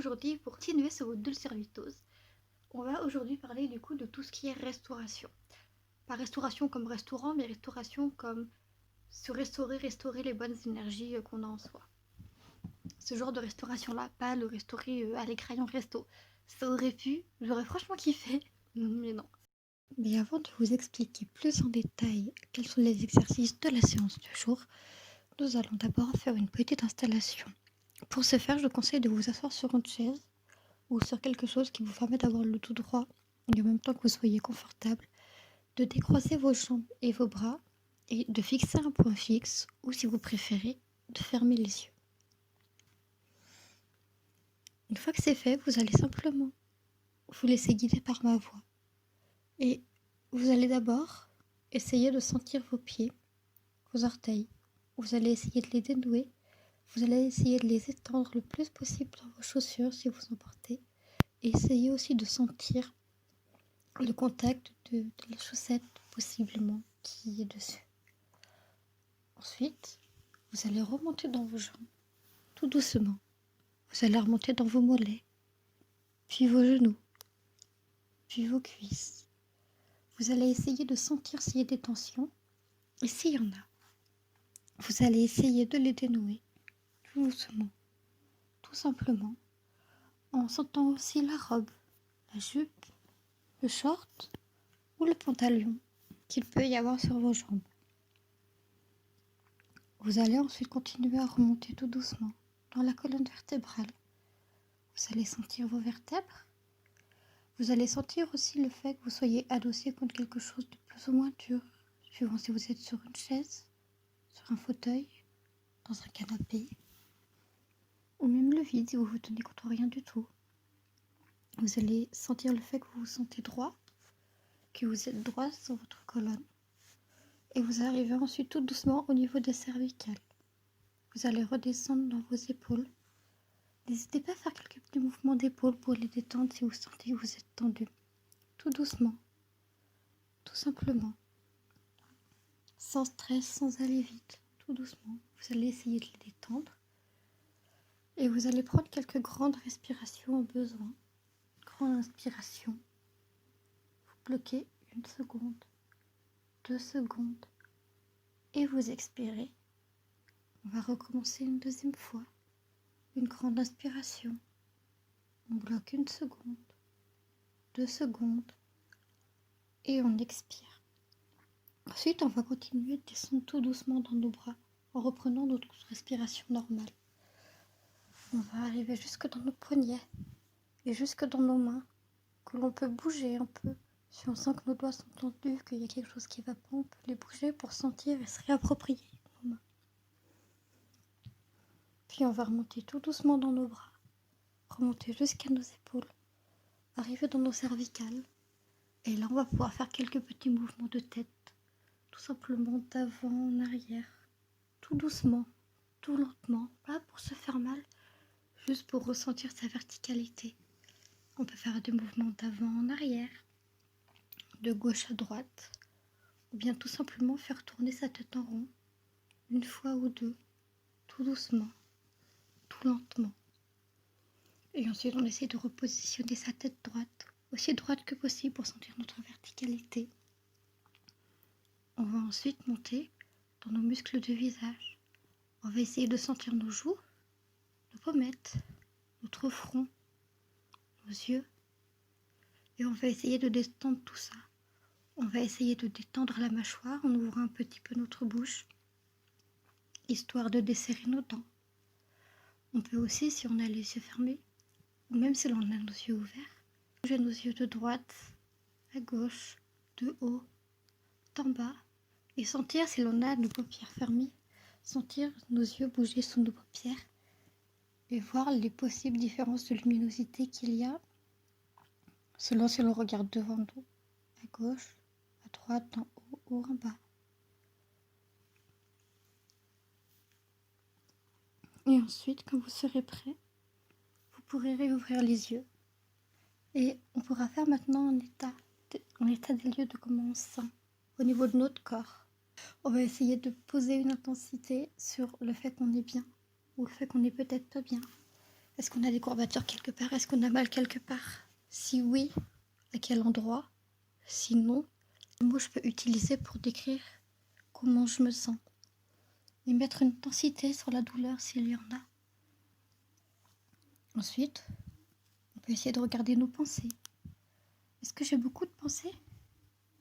aujourd'hui pour continuer sur votre dulcérvitose. On va aujourd'hui parler du coup de tout ce qui est restauration. Pas restauration comme restaurant, mais restauration comme se restaurer les bonnes énergies qu'on a en soi. Ce genre de restauration-là, pas le restaurer à l'écran resto. Ça aurait pu, j'aurais franchement kiffé, mais non. Mais avant de vous expliquer plus en détail quels sont les exercices de la séance du jour, nous allons d'abord faire une petite installation. Pour ce faire, je vous conseille de vous asseoir sur une chaise ou sur quelque chose qui vous permet d'avoir le dos droit et en même temps que vous soyez confortable, de décroiser vos jambes et vos bras et de fixer un point fixe ou si vous préférez, de fermer les yeux. Une fois que c'est fait, vous allez simplement vous laisser guider par ma voix et vous allez d'abord essayer de sentir vos pieds, vos orteils. Vous allez essayer de les dénouer. Vous allez essayer de les étendre le plus possible dans vos chaussures si vous en portez. Et essayez aussi de sentir le contact de la chaussette possiblement qui est dessus. Ensuite, vous allez remonter dans vos jambes, tout doucement. Vous allez remonter dans vos mollets, puis vos genoux, puis vos cuisses. Vous allez essayer de sentir s'il y a des tensions. Et s'il y en a, vous allez essayer de les dénouer tout doucement, tout simplement, en sentant aussi la robe, la jupe, le short ou le pantalon qu'il peut y avoir sur vos jambes. Vous allez ensuite continuer à remonter tout doucement dans la colonne vertébrale. Vous allez sentir vos vertèbres. Vous allez sentir aussi le fait que vous soyez adossé contre quelque chose de plus ou moins dur, suivant si vous êtes sur une chaise, sur un fauteuil, dans un canapé, ou même le vide si vous vous tenez contre rien du tout. Vous allez sentir le fait que vous vous sentez droit, que vous êtes droit sur votre colonne. Et vous arrivez ensuite tout doucement au niveau des cervicales. Vous allez redescendre dans vos épaules. N'hésitez pas à faire quelques petits mouvements d'épaule pour les détendre si vous sentez que vous êtes tendu. Tout doucement, tout simplement, sans stress, sans aller vite, tout doucement. Vous allez essayer de les détendre et vous allez prendre quelques grandes respirations au besoin. Grande inspiration. Vous bloquez 1 seconde, 2 secondes et vous expirez. On va recommencer une deuxième fois. Une grande inspiration. On bloque 1 seconde, 2 secondes et on expire. Ensuite, on va continuer de descendre tout doucement dans nos bras en reprenant notre respiration normale. On va arriver jusque dans nos poignets et jusque dans nos mains, que l'on peut bouger un peu. Si on sent que nos doigts sont tendus, qu'il y a quelque chose qui va pas, on peut les bouger pour sentir et se réapproprier nos mains. Puis on va remonter tout doucement dans nos bras, remonter jusqu'à nos épaules, arriver dans nos cervicales. Et là, on va pouvoir faire quelques petits mouvements de tête, tout simplement d'avant en arrière, tout doucement, tout lentement, pas pour se faire mal, juste pour ressentir sa verticalité. On peut faire des mouvements d'avant en arrière, de gauche à droite, ou bien tout simplement faire tourner sa tête en rond, 1 fois ou 2, tout doucement, tout lentement. Et ensuite, on essaie de repositionner sa tête droite, aussi droite que possible pour sentir notre verticalité. On va ensuite monter dans nos muscles de visage. On va essayer de sentir nos joues, nos pommettes, notre front, nos yeux. Et on va essayer de détendre tout ça. On va essayer de détendre la mâchoire en ouvrant un petit peu notre bouche, histoire de desserrer nos dents. On peut aussi, si on a les yeux fermés, ou même si l'on a nos yeux ouverts, bouger nos yeux de droite à gauche, de haut, d'en bas, et sentir si l'on a nos paupières fermées, sentir nos yeux bouger sous nos paupières et voir les possibles différences de luminosité qu'il y a selon si l'on regarde devant nous, à gauche, à droite, en haut ou en bas. Et ensuite, quand vous serez prêt, vous pourrez réouvrir les yeux et on pourra faire maintenant un état des lieux de comment on se sent au niveau de notre corps. On va essayer de poser une intensité sur le fait qu'on est bien ou le fait qu'on est peut-être pas bien. Est-ce qu'on a des courbatures quelque part? Est-ce qu'on a mal quelque part? Si oui, à quel endroit? Sinon, le mot je peux utiliser pour décrire comment je me sens et mettre une intensité sur la douleur s'il y en a. Ensuite, on peut essayer de regarder nos pensées. Est-ce que j'ai beaucoup de pensées?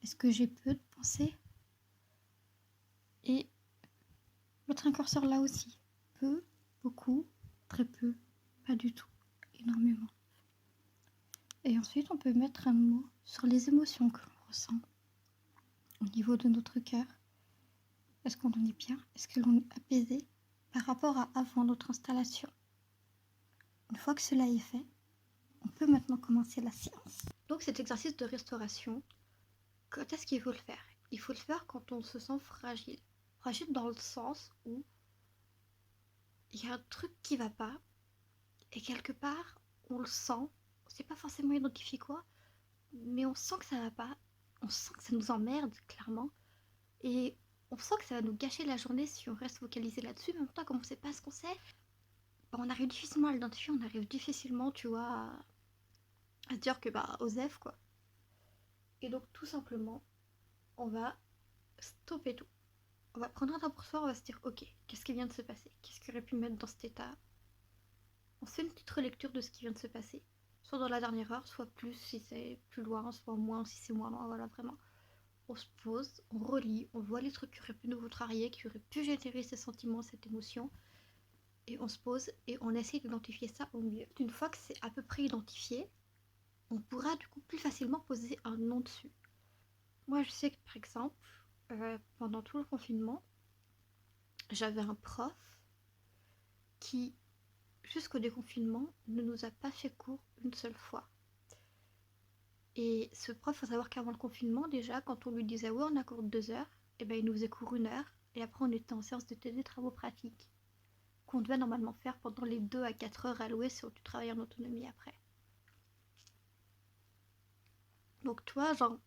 Est-ce que j'ai peu de pensées? Et mettre un curseur là aussi. Peu, beaucoup, très peu, pas du tout, énormément. Et ensuite, on peut mettre un mot sur les émotions que l'on ressent au niveau de notre cœur. Est-ce qu'on en est bien? Est-ce que l'on est apaisé par rapport à avant notre installation? Une fois que cela est fait, on peut maintenant commencer la séance. Donc cet exercice de restauration, quand est-ce qu'il faut le faire? Il faut le faire quand on se sent fragile. Fragile dans le sens où il y a un truc qui va pas et quelque part on le sent, on ne sait pas forcément identifier quoi, mais on sent que ça va pas, on sent que ça nous emmerde clairement et on sent que ça va nous gâcher la journée si on reste focalisé là-dessus. Mais en même temps, comme on ne sait pas ce qu'on sait, on arrive difficilement à l'identifier, on arrive difficilement, tu vois, à se dire que osef quoi. Et donc tout simplement, on va stopper tout. On va prendre un temps pour soi, on va se dire ok, qu'est-ce qui vient de se passer? Qu'est-ce qui aurait pu me mettre dans cet état? On fait une petite relecture de ce qui vient de se passer, soit dans la dernière heure, soit plus si c'est plus loin, soit moins si c'est moins loin, voilà vraiment. On se pose, on relit, on voit les trucs qui auraient pu nous contrarier, qui auraient pu générer ces sentiments, cette émotion, et on se pose et on essaie d'identifier ça au mieux. Une fois que c'est à peu près identifié, on pourra du coup plus facilement poser un nom dessus. Moi je sais que par exemple, pendant tout le confinement, j'avais un prof qui, jusqu'au déconfinement, ne nous a pas fait cours une seule fois. Et ce prof, il faut savoir qu'avant le confinement, déjà, quand on lui disait ouais, on a cours de 2 heures, et ben il nous faisait cours 1 heure, et après on était en séance de TD travaux pratiques, qu'on devait normalement faire pendant les 2 à 4 heures allouées si tu travailles en autonomie après. Donc toi, genre,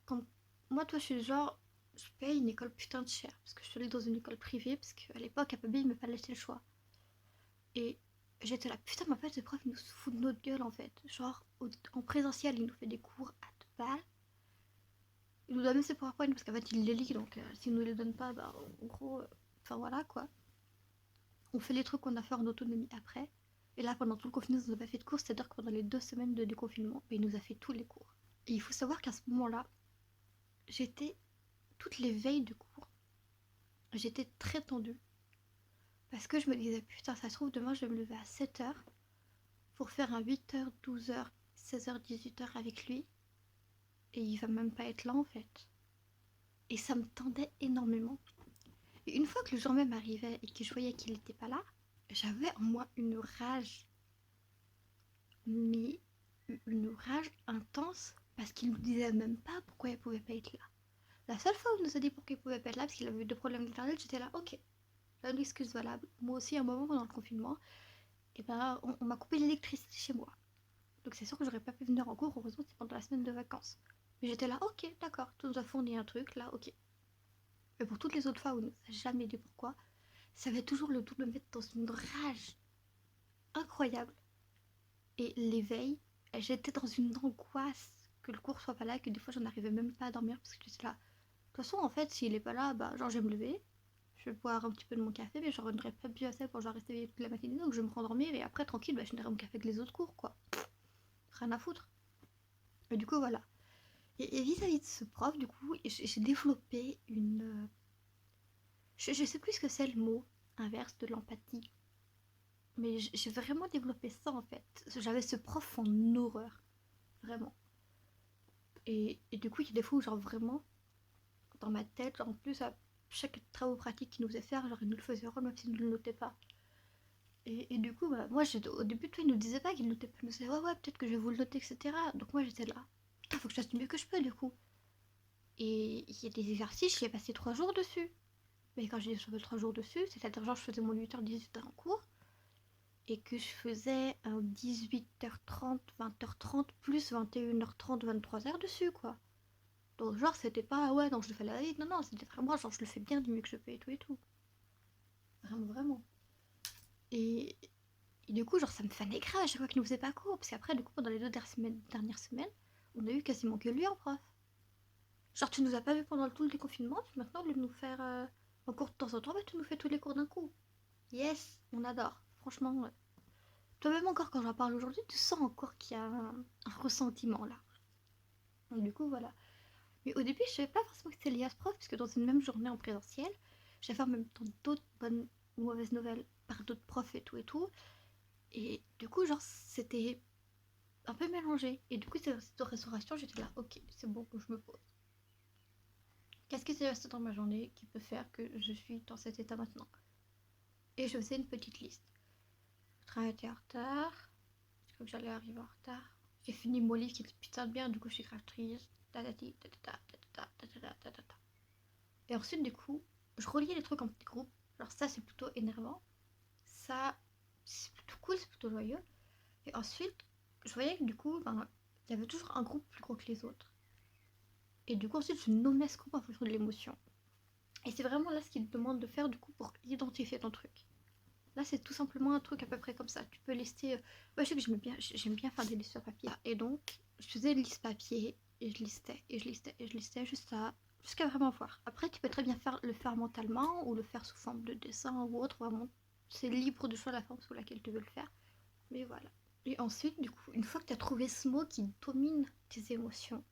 quand moi, toi, je suis genre, je paye une école putain de cher, parce que je suis allée dans une école privée, parce qu'à l'époque, à Pabi, il me fallait laisser le choix. Et j'étais là, putain, mais en fait, ce prof, il nous fout de notre gueule, en fait. Genre, en présentiel, il nous fait des cours à 2 balles. Il nous donne même ses PowerPoint, parce qu'en fait, il les lit, donc s'il nous les donne pas, en gros, enfin voilà, quoi. On fait les trucs qu'on a fait en autonomie après. Et là, pendant tout le confinement, il nous a pas fait de cours, c'est-à-dire que pendant les 2 semaines de déconfinement, il nous a fait tous les cours. Et il faut savoir qu'à ce moment-là, j'étais, toutes les veilles de cours, j'étais très tendue. Parce que je me disais, putain, ça se trouve, demain, je vais me lever à 7 heures pour faire un 8h, 12h, 16h, 18h avec lui. Et il va même pas être là, en fait. Et ça me tendait énormément. Et une fois que le jour même arrivait et que je voyais qu'il n'était pas là, j'avais en moi une rage. Mais une rage intense parce qu'il nous disait même pas pourquoi il pouvait pas être là. La seule fois où il nous a dit pourquoi il pouvait pas être là, parce qu'il avait eu des problèmes d'internet, j'étais là, ok, j'ai une excuse valable. Moi aussi, à un moment pendant le confinement, et on m'a coupé l'électricité chez moi. Donc c'est sûr que j'aurais pas pu venir en cours, heureusement c'est pendant la semaine de vacances. Mais j'étais là, ok, d'accord, tu nous as fourni un truc, là, ok. Et pour toutes les autres fois où il nous a jamais dit pourquoi, ça avait toujours le tout de me mettre dans une rage incroyable. Et l'éveil, j'étais dans une angoisse que le cours soit pas là, que des fois j'en arrivais même pas à dormir parce que j'étais là. De toute façon, en fait, s'il est pas là, genre je vais me lever, je vais boire un petit peu de mon café, mais j'en aurais pas bu assez pour genre rester éveillée toute la matinée, donc je vais me rendormir et après tranquille, je n'aurai mon café avec les autres cours, quoi. Rien à foutre. Et du coup, voilà. Et vis-à-vis de ce prof, du coup, j'ai développé une. Je sais plus ce que c'est le mot inverse de l'empathie. Mais j'ai vraiment développé ça en fait. J'avais ce prof en horreur. Vraiment. Et du coup, il y a des fois où, genre, vraiment, dans ma tête, genre, en plus, à chaque travaux pratique qu'il nous faisait faire, genre, il nous le faisait rendre, même s'il ne le notait pas. Et du coup, moi, au début, toi, il nous disait pas qu'il notait pas. Il nous disait, ouais, peut-être que je vais vous le noter, etc. Donc, moi, j'étais là. Putain, faut que je fasse du mieux que je peux, du coup. Et il y a des exercices, j'y ai passé 3 jours dessus. Mais quand j'ai dit 3 jours dessus, c'est-à-dire, genre, je faisais mon 8h, 18h en cours. Et que je faisais un 18h30, 20h30, plus 21h30, 23h dessus, quoi. Donc genre c'était pas ouais non je le fais la vite, non non c'était vraiment genre je le fais bien du mieux que je peux et tout et tout. Vraiment vraiment. Et, Et du coup, genre, ça me fanait grave à chaque fois qu'il nous faisait pas cours. Parce qu'après, du coup, pendant les 2 dernières semaines, on a eu quasiment que lui en prof. Genre, tu nous as pas vu pendant tout le déconfinement, puis maintenant, au lieu de nous faire un cours de temps en temps, bah, tu nous fais tous les cours d'un coup. Yes, on adore. Franchement, toi-même encore, quand j'en parle aujourd'hui, tu sens encore qu'il y a un ressentiment là. Donc, du coup, voilà. Mais au début, je savais pas forcément que c'était lié à ce prof, parce que dans une même journée en présentiel, j'avais en même temps d'autres bonnes ou mauvaises nouvelles par d'autres profs et tout et tout. Et du coup, genre, c'était un peu mélangé. Et du coup, cette restauration, j'étais là, ok, c'est bon, je me pose. Qu'est-ce qui s'est passé dans ma journée qui peut faire que je suis dans cet état maintenant? Et je faisais une petite liste. Le train était en retard, je crois que j'allais arriver en retard. J'ai fini mon livre qui était putain de bien, du coup, je suis grave triste. Et ensuite, du coup, je reliais les trucs en petits groupes. Alors, ça, c'est plutôt énervant. Ça, c'est plutôt cool, c'est plutôt joyeux. Et ensuite, je voyais que du coup, ben, il y avait toujours un groupe plus gros que les autres. Et du coup, ensuite, je nommais ce groupe en fonction de l'émotion. Et c'est vraiment là ce qu'il te demande de faire du coup pour identifier ton truc. Là, c'est tout simplement un truc à peu près comme ça. Tu peux lister. Moi, je sais que j'aime bien faire des listes sur papier. Et donc, je faisais une liste papier et je listais, et je listais, et je listais jusqu'à vraiment voir. Après, tu peux très bien le faire mentalement ou le faire sous forme de dessin ou autre. Vraiment, c'est libre de choix la forme sous laquelle tu veux le faire. Mais voilà. Et ensuite, du coup, une fois que tu as trouvé ce mot qui domine tes émotions,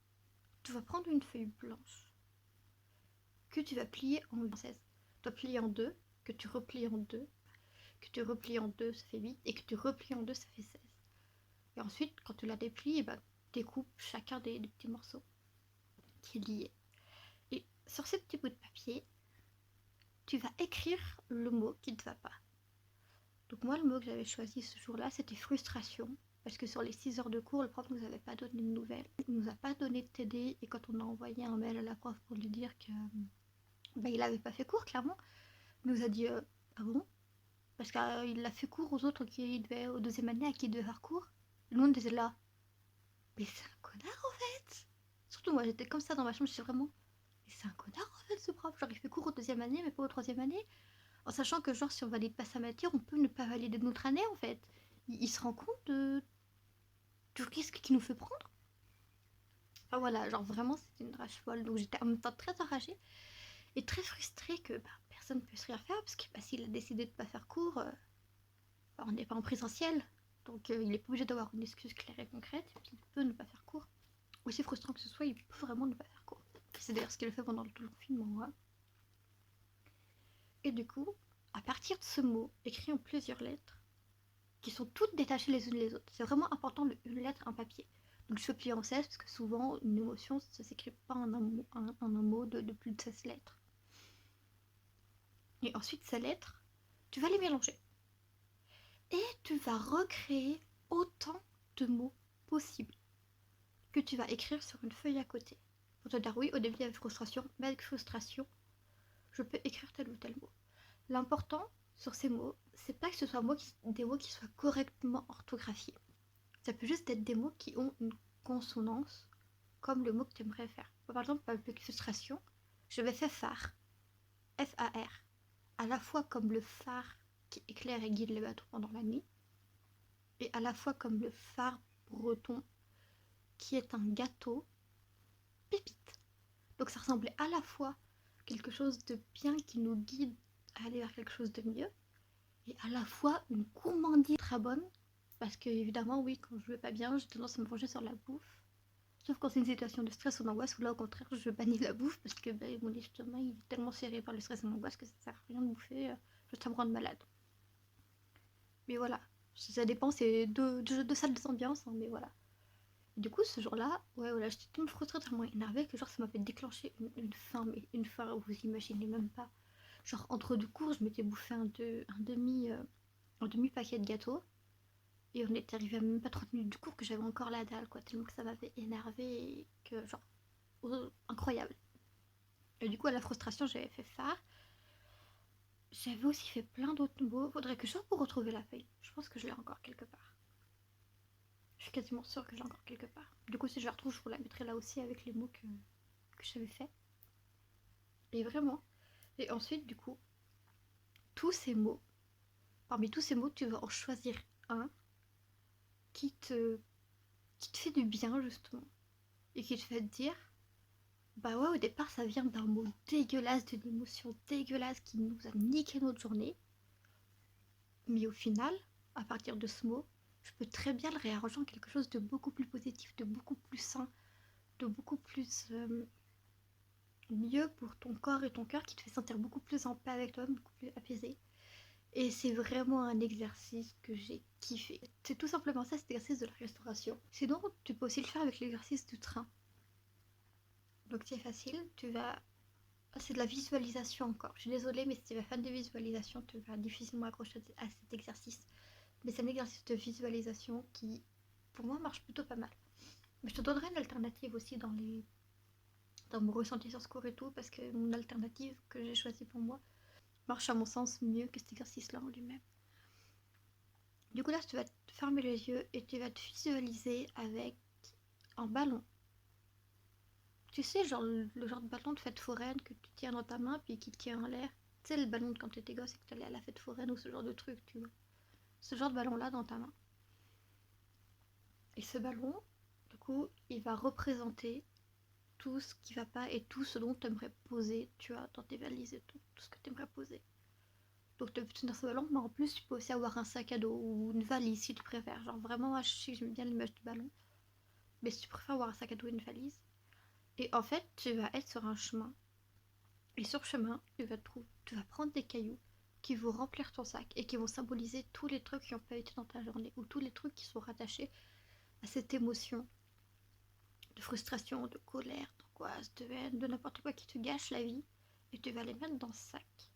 tu vas prendre une feuille blanche que tu vas plier en 16. Tu vas plier en deux, que tu replies en deux, que tu replies en deux, ça fait 8, et que tu replies en deux, ça fait 16. Et ensuite, quand tu la déplies, bah, découpe chacun des petits morceaux qui est lié. Et sur ces petits bouts de papier, tu vas écrire le mot qui ne te va pas. Donc moi, le mot que j'avais choisi ce jour-là, c'était frustration. Parce que sur les 6 heures de cours, le prof ne nous avait pas donné de nouvelles. Il ne nous a pas donné de TD. Et quand on a envoyé un mail à la prof pour lui dire que bah, il n'avait pas fait cours, clairement, il nous a dit ah bon? Parce qu'il a fait cours aux autres aux deuxième année à qui il devait faire cours. Et nous, on était là. Mais c'est un connard en fait! Surtout moi, j'étais comme ça dans ma chambre, je suis vraiment. Mais c'est un connard en fait ce prof. Genre, il fait cours aux deuxième année, mais pas aux troisième année. En sachant que, genre, si on valide pas sa matière, on peut ne pas valider notre année en fait. Il se rend compte du risque qu'il nous fait prendre. Enfin voilà, genre vraiment, c'était une rage folle. Donc j'étais en même temps très enragée et très frustrée que bah, personne ne puisse rien faire parce que bah, s'il a décidé de pas faire cours, bah, on n'est pas en présentiel. Donc il est pas obligé d'avoir une excuse claire et concrète. Et puis il peut ne pas faire cours. Aussi frustrant que ce soit, il peut vraiment ne pas faire cours. C'est d'ailleurs ce qu'il a fait pendant tout le confinement. Hein. Et du coup, à partir de ce mot, écrit en plusieurs lettres, qui sont toutes détachées les unes les autres. C'est vraiment important une lettre, un papier. Donc je fais plier en 16 parce que souvent une émotion ça s'écrit pas en un mot de plus de 16 lettres. Et ensuite ces lettres, tu vas les mélanger. Et tu vas recréer autant de mots possibles que tu vas écrire sur une feuille à côté. Pour te dire oui, au début il y avait frustration, mais avec frustration, je peux écrire tel ou tel mot. L'important sur ces mots, c'est pas que ce soit des mots qui soient correctement orthographiés. Ça peut juste être des mots qui ont une consonance, comme le mot que tu aimerais faire. Par exemple, avec frustration, je vais faire phare, F-A-R, à la fois comme le phare qui éclaire et guide les bateaux pendant la nuit, et à la fois comme le phare breton qui est un gâteau pépite. Donc ça ressemblait à la fois quelque chose de bien qui nous guide à aller vers quelque chose de mieux, et à la fois une gourmandise très bonne, parce que évidemment, oui, quand je vais pas bien, j'ai tendance à me pencher sur la bouffe. Sauf quand c'est une situation de stress ou d'angoisse, où là au contraire je bannis la bouffe parce que bah, mon estomac il est tellement serré par le stress et l'angoisse que ça sert à rien de bouffer, juste à me rendre malade. Mais voilà, ça dépend, c'est deux salles d'ambiance, hein, mais voilà. Et du coup, ce jour-là, ouais, voilà, j'étais tellement frustrée, tellement énervée que genre ça m'a fait déclencher une faim, mais une faim, vous imaginez même pas. Genre entre deux cours, je m'étais bouffé un demi paquet de gâteaux. Et on était arrivé à même pas 30 minutes du cours que j'avais encore la dalle, quoi, tellement que ça m'avait énervé et que, genre, incroyable. Et du coup, à la frustration, j'avais fait phare. J'avais aussi fait plein d'autres mots. Faudrait que je pour retrouver la feuille. Je pense que je l'ai encore quelque part. Je suis quasiment sûre que je l'ai encore quelque part. Du coup, si je la retrouve, je vous la mettrai là aussi avec les mots que j'avais fait. Et vraiment. Et ensuite, du coup, tous ces mots, parmi tous ces mots, tu vas en choisir un qui te, qui te fait du bien justement et qui te fait te dire bah ouais, au départ ça vient d'un mot dégueulasse, d'une émotion dégueulasse qui nous a niqué notre journée, mais au final, à partir de ce mot, je peux très bien le réarranger en quelque chose de beaucoup plus positif, de beaucoup plus sain, de beaucoup plus mieux pour ton corps et ton cœur, qui te fait sentir beaucoup plus en paix avec toi-même, beaucoup plus apaisé. Et c'est vraiment un exercice que j'ai kiffé. C'est tout simplement ça, cet exercice de la restauration. Sinon, tu peux aussi le faire avec l'exercice du train. Donc c'est facile, tu vas... C'est de la visualisation encore. Je suis désolée, mais si tu es fan de visualisation, tu vas difficilement accrocher à cet exercice. Mais c'est un exercice de visualisation qui, pour moi, marche plutôt pas mal. Mais je te donnerai une alternative aussi dans mon ressenti sur ce cours et tout, parce que mon alternative que j'ai choisie pour moi marche à mon sens mieux que cet exercice-là en lui-même. Du coup là, tu vas te fermer les yeux et tu vas te visualiser avec un ballon. Tu sais, genre le genre de ballon de fête foraine que tu tiens dans ta main puis qui te tient en l'air. Tu sais, le ballon de quand t'étais gosse et que t'allais à la fête foraine ou ce genre de truc, tu vois. Ce genre de ballon-là dans ta main. Et ce ballon, du coup, il va représenter tout ce qui va pas et tout ce dont tu aimerais poser, tu vois, dans tes valises et tout ce que tu aimerais poser. Donc tu peux tenir ce ballon, mais en plus tu peux aussi avoir un sac à dos ou une valise si tu préfères. Genre vraiment, moi je sais que j'aime bien l'image du ballon, mais si tu préfères avoir un sac à dos et une valise. Et en fait, tu vas être sur un chemin. Et sur le chemin, tu vas prendre des cailloux qui vont remplir ton sac et qui vont symboliser tous les trucs qui ont pas été dans ta journée ou tous les trucs qui sont rattachés à cette émotion de frustration, de colère, d'angoisse, de haine, de n'importe quoi qui te gâche la vie. Et tu vas les mettre dans ce sac.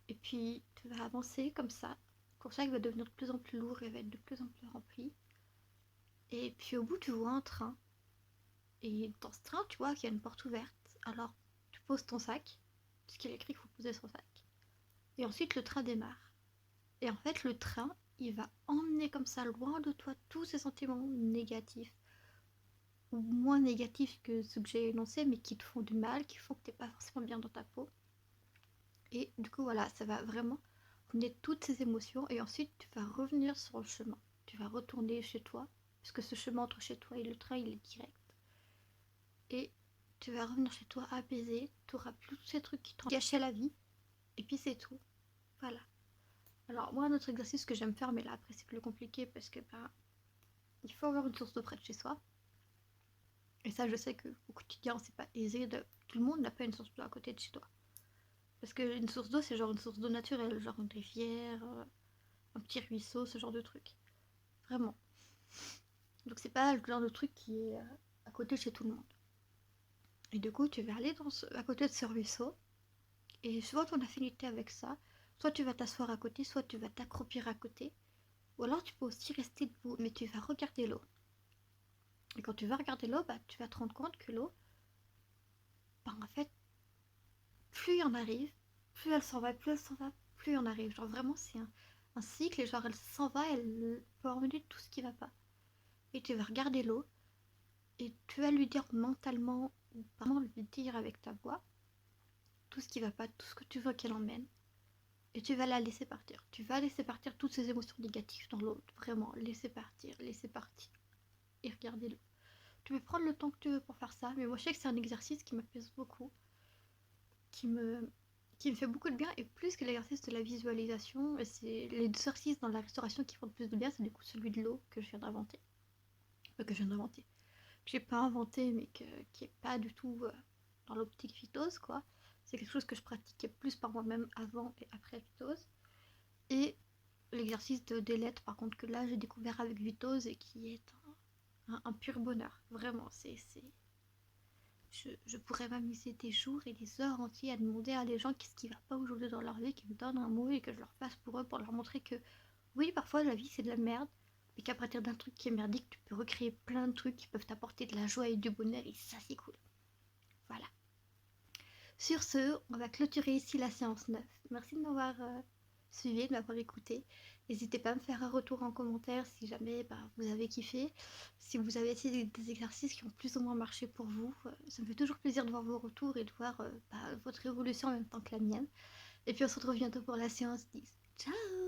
Et puis tu vas avancer comme ça. Ton sac va devenir de plus en plus lourd et va être de plus en plus rempli. Et puis au bout, tu vois un train. Et dans ce train, tu vois qu'il y a une porte ouverte. Alors tu poses ton sac, puisqu'il est écrit qu'il faut poser son sac. Et ensuite, le train démarre. Et en fait, le train, il va emmener comme ça loin de toi tous ces sentiments négatifs ou moins négatifs que ceux que j'ai énoncés, mais qui te font du mal, qui font que t'es pas forcément bien dans ta peau. Et du coup, voilà, ça va vraiment emmener toutes ces émotions. Et ensuite, tu vas revenir sur le chemin. Tu vas retourner chez toi, puisque ce chemin entre chez toi et le train, il est direct. Et tu vas revenir chez toi apaisé. Tu auras plus tous ces trucs qui t'ont gâché la vie. Et puis c'est tout. Voilà. Alors, moi, un autre exercice que j'aime faire, mais là, après, c'est plus compliqué parce que, ben, il faut avoir une source d'eau près de chez soi. Et ça, je sais qu'au quotidien, c'est pas aisé. Tout le monde n'a pas une source d'eau à côté de chez toi. Parce qu'une source d'eau, c'est genre une source d'eau naturelle, genre une rivière, un petit ruisseau, ce genre de truc. Vraiment. Donc, c'est pas le genre de truc qui est à côté de chez tout le monde. Et du coup, tu vas aller à côté de ce ruisseau. Et soit ton affinité avec ça, soit tu vas t'asseoir à côté, soit tu vas t'accroupir à côté. Ou alors, tu peux aussi rester debout, mais tu vas regarder l'eau. Et quand tu vas regarder l'eau, bah, tu vas te rendre compte que l'eau, bah, en fait, plus il y en arrive, plus elle s'en va, plus elle s'en va, plus il y en arrive. Genre vraiment, c'est un cycle et genre elle s'en va, elle peut emmener tout ce qui va pas. Et tu vas regarder l'eau et tu vas lui dire mentalement ou vraiment lui dire avec ta voix tout ce qui va pas, tout ce que tu veux qu'elle emmène. Et tu vas la laisser partir. Tu vas laisser partir toutes ces émotions négatives dans l'eau. Vraiment, laisser partir, laisser partir. Et regarder l'eau. Tu peux prendre le temps que tu veux pour faire ça, mais moi je sais que c'est un exercice qui m'apaise beaucoup, qui me, qui me fait beaucoup de bien, et plus que l'exercice de la visualisation, c'est les exercices dans la restauration qui font le plus de bien, c'est du coup celui de l'eau que je viens d'inventer. Que je viens d'inventer. Que j'ai pas inventé, mais qui est pas du tout dans l'optique phytose, quoi. C'est quelque chose que je pratiquais plus par moi-même avant et après phytose. Et l'exercice des lettres, par contre, que là j'ai découvert avec Vitose et qui est un pur bonheur. Vraiment, je pourrais m'amuser des jours et des heures entières à demander à des gens qu'est-ce qui va pas aujourd'hui dans leur vie, qu'ils me donnent un mot et que je leur fasse pour eux, pour leur montrer que oui, parfois la vie c'est de la merde, mais qu'à partir d'un truc qui est merdique, tu peux recréer plein de trucs qui peuvent t'apporter de la joie et du bonheur, et ça c'est cool. Voilà. Sur ce, on va clôturer ici la séance 9. Merci de m'avoir suivi, de m'avoir écouté. N'hésitez pas à me faire un retour en commentaire si jamais vous avez kiffé. Si vous avez essayé des exercices qui ont plus ou moins marché pour vous. Ça me fait toujours plaisir de voir vos retours et de voir votre évolution en même temps que la mienne. Et puis on se retrouve bientôt pour la séance 10. Ciao!